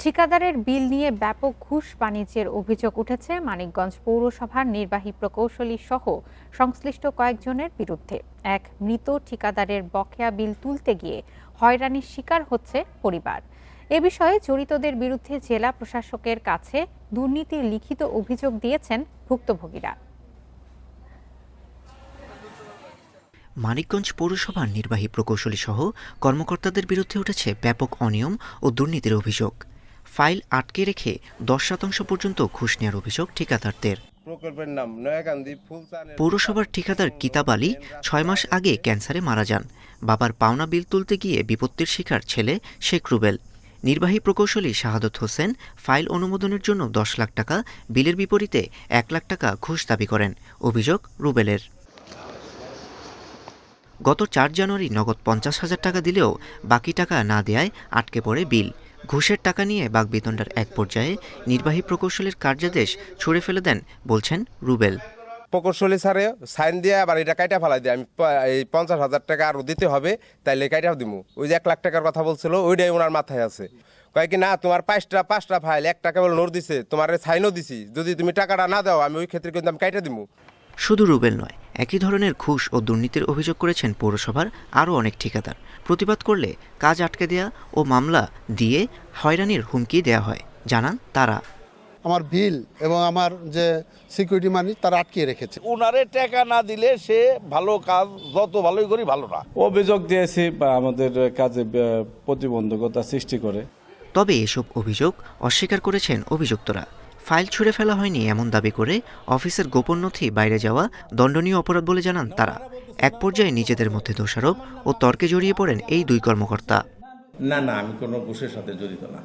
ঠিকাদারের বিল নিয়ে ব্যাপক ঘুষ বাণিজ্যের অভিযোগ উঠেছে মানিকগঞ্জ পৌরসভার নির্বাহী প্রকৌশলী সহ সংশ্লিষ্ট কয়েকজনের বিরুদ্ধে। এক মৃত ঠিকাদারের বকেয়া বিল তুলতে গিয়ে হয়রানির শিকার হচ্ছে পরিবার। এ বিষয়ে জড়িতদের বিরুদ্ধে জেলা প্রশাসকের কাছে দুর্নীতির লিখিত অভিযোগ দিয়েছেন ভুক্তভোগীরা। মানিকগঞ্জ পৌরসভার নির্বাহী প্রকৌশলী সহ কর্মকর্তাদের বিরুদ্ধে উঠেছে ব্যাপক অনিয়ম ও দুর্নীতির অভিযোগ। ফাইল আটকে রেখে 10% পর্যন্ত ঘুষ নেওয়ার অভিযোগ ঠিকাদারদের। পৌরসভার ঠিকাদার কিতাব আলী 6 মাস আগে ক্যান্সারে মারা যান। বাবার পাওনা বিল তুলতে গিয়ে বিপত্তির শিকার ছেলে শেখ রুবেল। নির্বাহী প্রকৌশলী শাহাদত হোসেন ফাইল অনুমোদনের জন্য 10 লাখ টাকা, বিলের বিপরীতে 1 লাখ টাকা ঘুষ দাবি করেন। অভিযোগ রুবেলের। গত 4 জানুয়ারি নগদ 50,000 টাকা দিলেও বাকি টাকা না দেয়ায় আটকে পড়ে বিল। ঘুষের টাকা নিয়ে বাকবিতণ্ডার এক পর্যায়ে নির্বাহী প্রকৌশলীর কার্যাদেশ ছুড়ে ফেলে দেন বলছেন রুবেল। প্রকৌশলী স্যারে সাইন দিয়ে আবার এটা কাইটা ফেলাই দিয়ে আমি এই 50,000 টাকা আরও দিতে হবে, তাইলে কাইটাও দিব। ওই যে 1 লাখ টাকার কথা বলছিল ওইটাই ওনার মাথায় আছে। কয় কি না, তোমার 5টা ফাইল, 1 টাকা বলে নোট দিছে, তোমার সাইনও দিছি, যদি তুমি টাকাটা না দাও আমি ওই ক্ষেত্রে কিন্তু আমি কাইটা দিব। শুধু রুবেল নয়, একই ধরনের ঘুষ ও দুর্নীতির অভিযোগ করেছেন পৌরসভার আরও অনেক ঠিকাদার। প্রতিবাদ করলে কাজ আটকে দেয়া ও মামলা দিয়ে হয়রানির হুমকি দেয়া হয়, জানান তারা। আমার বিল এবং আমার যে সিকিউরিটি মানি তারা আটকে রেখেছে। ওনারে টাকা না দিলে সে ভালো কাজ যত ভালোই করি ভালো না। অভিযোগ দিয়েছি বা আমাদের কাজে প্রতিবন্ধকতা সৃষ্টি করে। তবে এসব অভিযোগ অস্বীকার করেছেন অভিযুক্তরা। ফাইল ছুঁড়ে ফেলা হয়নি এমন দাবি করে অফিসের গোপন নথি বাইরে যাওয়া দণ্ডনীয় অপরাধ বলে জানান তারা। এক পর্যায়ে নিজেদের মধ্যে দোষারোপ ও তর্কে জড়িয়ে পড়েন এই দুই কর্মকর্তা। না, আমি কোনো ঘুষের সাথে জড়িত না।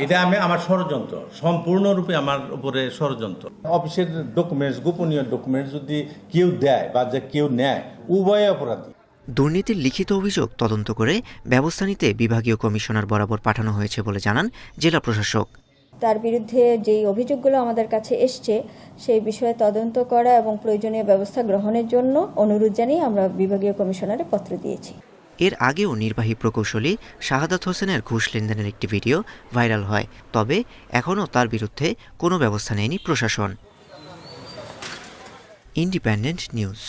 এটা আমার ষড়যন্ত্র, সম্পূর্ণরূপে আমার উপরে ষড়যন্ত্র। অফিসের ডকুমেন্টস, গোপনীয় ডকুমেন্টস যদি কেউ দেয় বা যে কেউ নেয়, উভয় অপরাধী। দুর্নীতির লিখিত অভিযোগ তদন্ত করে ব্যবস্থা নিতে বিভাগীয় কমিশনার বরাবর পাঠানো হয়েছে বলে জানান জেলা প্রশাসক। তার বিরুদ্ধে যেই অভিযোগগুলো আমাদের কাছে এসছে সেই বিষয়ে তদন্ত করা এবং প্রয়োজনীয় ব্যবস্থা গ্রহণের জন্য অনুরোধ জানিয়ে আমরা বিভাগীয় কমিশনারে পত্র দিয়েছি। এর আগেও নির্বাহী প্রকৌশলী শাহাদাত হোসেনের ঘুষ লেনদেনের একটি ভিডিও ভাইরাল হয়, তবে এখনও তার বিরুদ্ধে কোনো ব্যবস্থা নেয়নি প্রশাসন। Independent news.